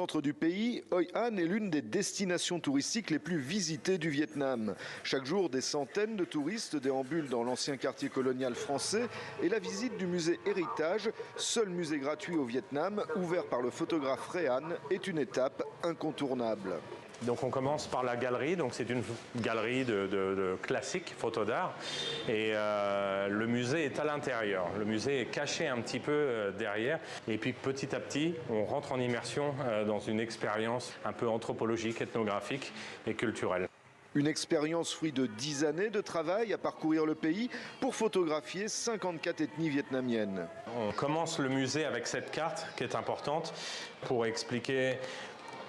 centre du pays, Hoi An est l'une des destinations touristiques les plus visitées du Vietnam. Chaque jour, des centaines de touristes déambulent dans l'ancien quartier colonial français et la visite du musée Héritage, seul musée gratuit au Vietnam, ouvert par le photographe Réan, est une étape incontournable. Donc on commence par la galerie, donc c'est une galerie de classiques, photos d'art, et le musée est à l'intérieur. Le musée est caché un petit peu derrière, et puis petit à petit, on rentre en immersion dans une expérience un peu anthropologique, ethnographique et culturelle. Une expérience fruit de 10 années de travail à parcourir le pays pour photographier 54 ethnies vietnamiennes. On commence le musée avec cette carte qui est importante pour expliquer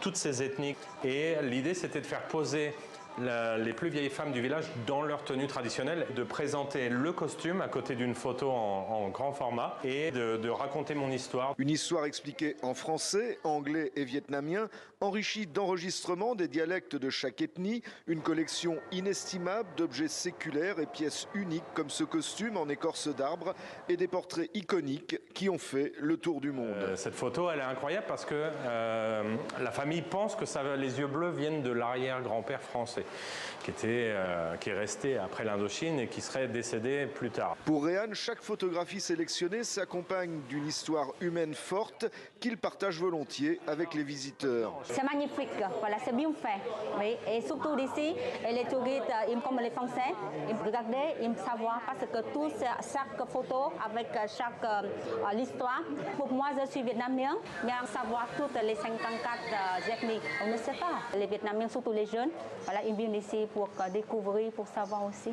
toutes ces ethnies. Et l'idée, c'était de faire poser les plus vieilles femmes du village dans leur tenue traditionnelle, de présenter le costume à côté d'une photo en grand format et de raconter mon histoire. Une histoire expliquée en français, anglais et vietnamien, enrichie d'enregistrements des dialectes de chaque ethnie, une collection inestimable d'objets séculaires et pièces uniques comme ce costume en écorce d'arbre et des portraits iconiques qui ont fait le tour du monde. Cette photo, elle est incroyable parce que la famille pense que les yeux bleus viennent de l'arrière-grand-père français. Qui est resté après l'Indochine et qui serait décédé plus tard. Pour Réan, chaque photographie sélectionnée s'accompagne d'une histoire humaine forte qu'il partage volontiers avec les visiteurs. C'est magnifique, voilà, c'est bien fait. Oui. Et surtout ici, les touristes, ils comme les Français, ils regardent, ils savent parce que chaque photo avec chaque l'histoire. Pour moi, je suis vietnamien, mais savoir toutes les 54 ethnies, on ne sait pas. Les Vietnamiens, surtout les jeunes, voilà, ils viennent ici pour découvrir, pour savoir aussi.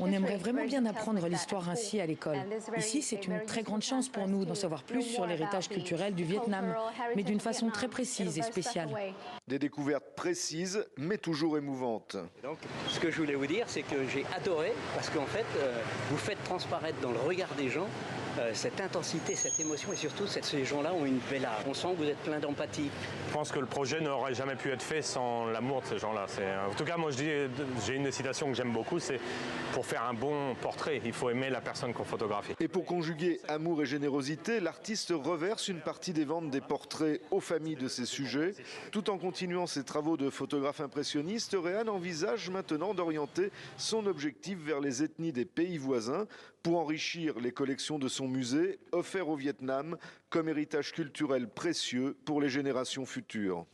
On aimerait vraiment bien apprendre l'histoire ainsi à l'école. Ici, c'est une très grande chance pour nous d'en savoir plus sur l'héritage culturel du Vietnam, mais d'une façon très précise et spéciale. Des découvertes précises, mais toujours émouvantes. Donc, ce que je voulais vous dire, c'est que j'ai adoré, parce qu'en fait, vous faites transparaître dans le regard des gens cette intensité, cette émotion, et surtout, ces gens-là ont une belle âme. On sent que vous êtes plein d'empathie. Je pense que le projet n'aurait jamais pu être fait sans l'amour de ces gens-là. En tout cas, moi, j'ai une citation que j'aime beaucoup, c'est pour faire un bon portrait, il faut aimer la personne qu'on photographie. Et pour conjuguer amour et générosité, l'artiste reverse une partie des ventes des portraits aux familles de ses sujets. Tout en continuant ses travaux de photographe impressionniste, Réan envisage maintenant d'orienter son objectif vers les ethnies des pays voisins pour enrichir les collections de son musée, offert au Vietnam comme héritage culturel précieux pour les générations futures.